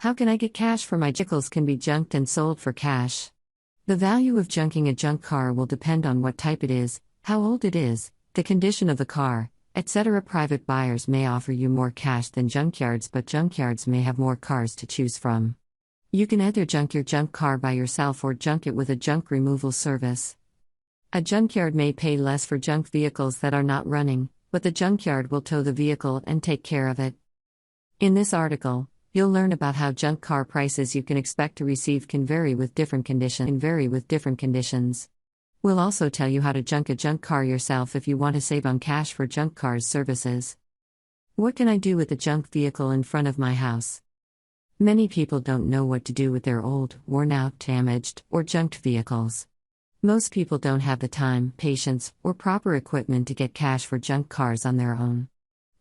How can I get cash for my vehicles? Can be junked and sold for cash. The value of junking a junk car will depend on what type it is, how old it is, the condition of the car, etc. Private buyers may offer you more cash than junkyards, but junkyards may have more cars to choose from. You can either junk your junk car by yourself or junk it with a junk removal service. A junkyard may pay less for junk vehicles that are not running, but the junkyard will tow the vehicle and take care of it. In this article, you'll learn about how junk car prices you can expect to receive can vary with different conditions. We'll also tell you how to junk a junk car yourself if you want to save on cash for junk cars services. What can I do with a junk vehicle in front of my house? Many people don't know what to do with their old, worn out, damaged, or junked vehicles. Most people don't have the time, patience, or proper equipment to get cash for junk cars on their own.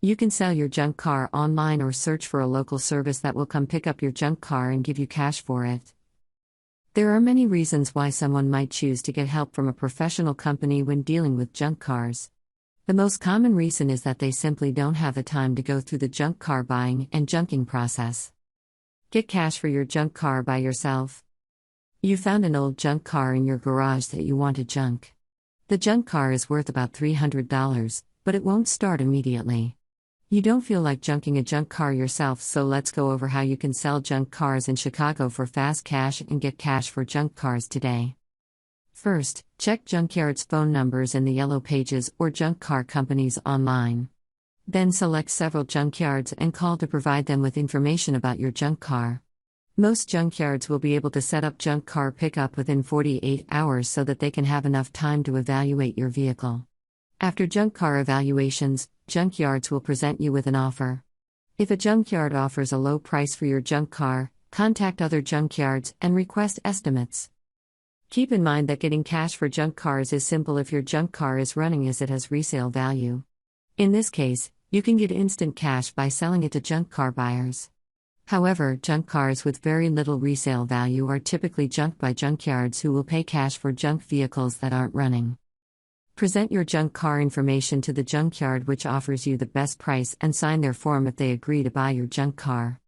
You can sell your junk car online or search for a local service that will come pick up your junk car and give you cash for it. There are many reasons why someone might choose to get help from a professional company when dealing with junk cars. The most common reason is that they simply don't have the time to go through the junk car buying and junking process. Get cash for your junk car by yourself. You found an old junk car in your garage that you want to junk. The junk car is worth about $300, but it won't start immediately. You don't feel like junking a junk car yourself, so let's go over how you can sell junk cars in Chicago for fast cash and get cash for junk cars today. First, check junkyards' phone numbers in the yellow pages or junk car companies online. Then select several junkyards and call to provide them with information about your junk car. Most junkyards will be able to set up junk car pickup within 48 hours so that they can have enough time to evaluate your vehicle. After junk car evaluations, junkyards will present you with an offer. If a junkyard offers a low price for your junk car, contact other junkyards and request estimates. Keep in mind that getting cash for junk cars is simple if your junk car is running, as it has resale value. In this case, you can get instant cash by selling it to junk car buyers. However, junk cars with very little resale value are typically junked by junkyards who will pay cash for junk vehicles that aren't running. Present your junk car information to the junkyard which offers you the best price and sign their form if they agree to buy your junk car.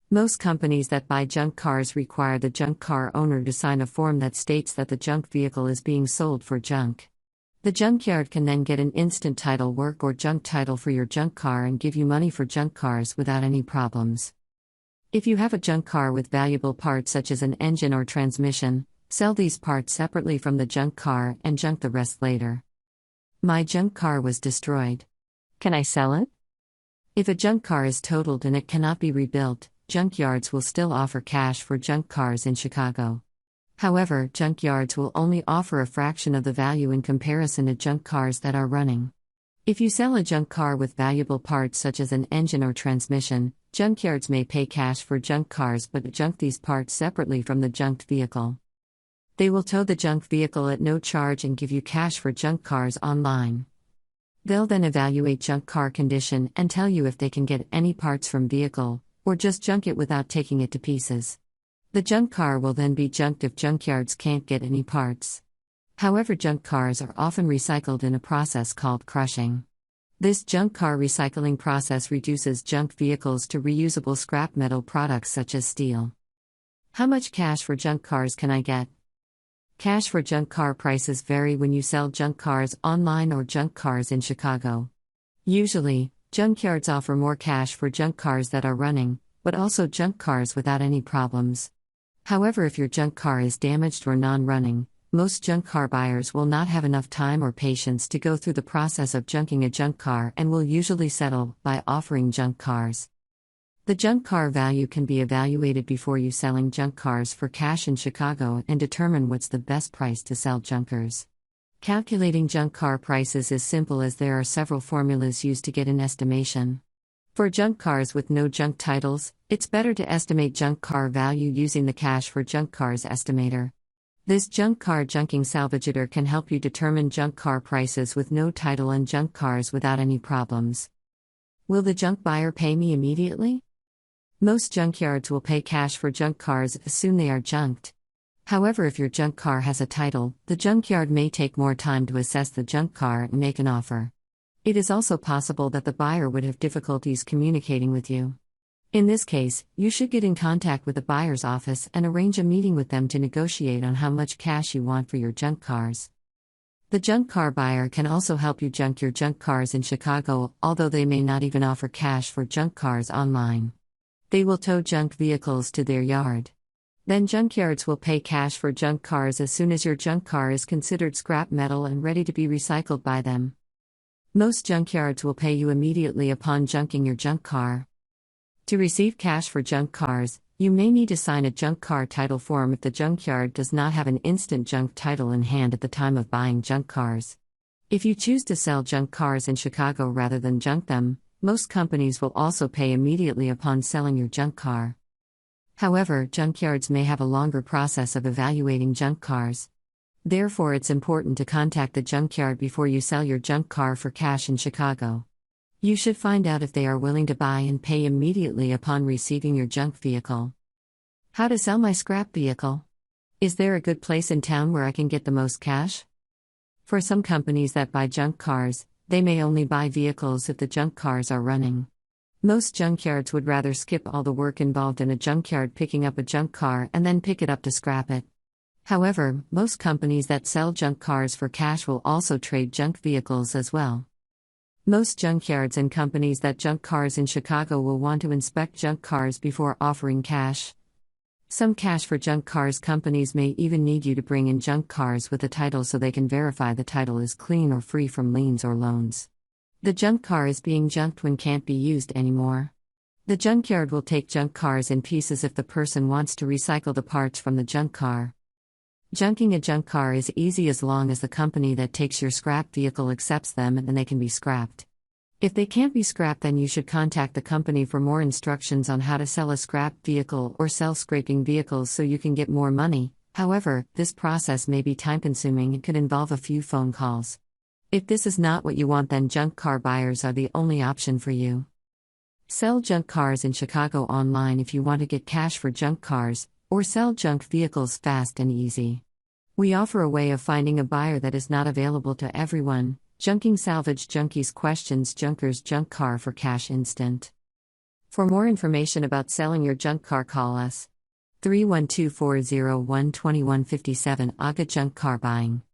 Most companies that buy junk cars require the junk car owner to sign a form that states that the junk vehicle is being sold for junk. The junkyard can then get an instant title work or junk title for your junk car and give you money for junk cars without any problems. If you have a junk car with valuable parts such as an engine or transmission, sell these parts separately from the junk car and junk the rest later. My junk car was destroyed. Can I sell it? If a junk car is totaled and it cannot be rebuilt, junkyards will still offer cash for junk cars in Chicago. However, junkyards will only offer a fraction of the value in comparison to junk cars that are running. If you sell a junk car with valuable parts such as an engine or transmission, junkyards may pay cash for junk cars but junk these parts separately from the junked vehicle. They will tow the junk vehicle at no charge and give you cash for junk cars online. They'll then evaluate junk car condition and tell you if they can get any parts from vehicle, or just junk it without taking it to pieces. The junk car will then be junked if junkyards can't get any parts. However, junk cars are often recycled in a process called crushing. This junk car recycling process reduces junk vehicles to reusable scrap metal products such as steel. How much cash for junk cars can I get? Cash for junk car prices vary when you sell junk cars online or junk cars in Chicago. Usually, junkyards offer more cash for junk cars that are running, but also junk cars without any problems. However, if your junk car is damaged or non-running, most junk car buyers will not have enough time or patience to go through the process of junking a junk car and will usually settle by offering junk cars. The junk car value can be evaluated before you selling junk cars for cash in Chicago and determine what's the best price to sell junkers. Calculating junk car prices is simple as there are several formulas used to get an estimation. For junk cars with no junk titles, it's better to estimate junk car value using the Cash for Junk Cars estimator. This junk car junking salvageator can help you determine junk car prices with no title and junk cars without any problems. Will the junk buyer pay me immediately? Most junkyards will pay cash for junk cars as soon as they are junked. However, if your junk car has a title, the junkyard may take more time to assess the junk car and make an offer. It is also possible that the buyer would have difficulties communicating with you. In this case, you should get in contact with the buyer's office and arrange a meeting with them to negotiate on how much cash you want for your junk cars. The junk car buyer can also help you junk your junk cars in Chicago, although they may not even offer cash for junk cars online. They will tow junk vehicles to their yard. Then junkyards will pay cash for junk cars as soon as your junk car is considered scrap metal and ready to be recycled by them. Most junkyards will pay you immediately upon junking your junk car. To receive cash for junk cars, you may need to sign a junk car title form if the junkyard does not have an instant junk title in hand at the time of buying junk cars. If you choose to sell junk cars in Chicago rather than junk them, most companies will also pay immediately upon selling your junk car. However, junkyards may have a longer process of evaluating junk cars. Therefore, it's important to contact the junkyard before you sell your junk car for cash in Chicago. You should find out if they are willing to buy and pay immediately upon receiving your junk vehicle. How to sell my scrap vehicle? Is there a good place in town where I can get the most cash? For some companies that buy junk cars, they may only buy vehicles if the junk cars are running. Most junkyards would rather skip all the work involved in a junkyard picking up a junk car and then pick it up to scrap it. However, most companies that sell junk cars for cash will also trade junk vehicles as well. Most junkyards and companies that junk cars in Chicago will want to inspect junk cars before offering cash. Some cash for junk cars companies may even need you to bring in junk cars with a title so they can verify the title is clean or free from liens or loans. The junk car is being junked when can't be used anymore. The junkyard will take junk cars in pieces if the person wants to recycle the parts from the junk car. Junking a junk car is easy as long as the company that takes your scrap vehicle accepts them and they can be scrapped. If they can't be scrapped, then you should contact the company for more instructions on how to sell a scrap vehicle or sell scraping vehicles so you can get more money. However, this process may be time-consuming and could involve a few phone calls. If this is not what you want, then junk car buyers are the only option for you. Sell junk cars in Chicago online if you want to get cash for junk cars, or sell junk vehicles fast and easy. We offer a way of finding a buyer that is not available to everyone. Junking Salvage Junkies questions junkers junk car for cash instant. For more information about selling your junk car, call us. 312-401-2157 AGA Junk Car Buying.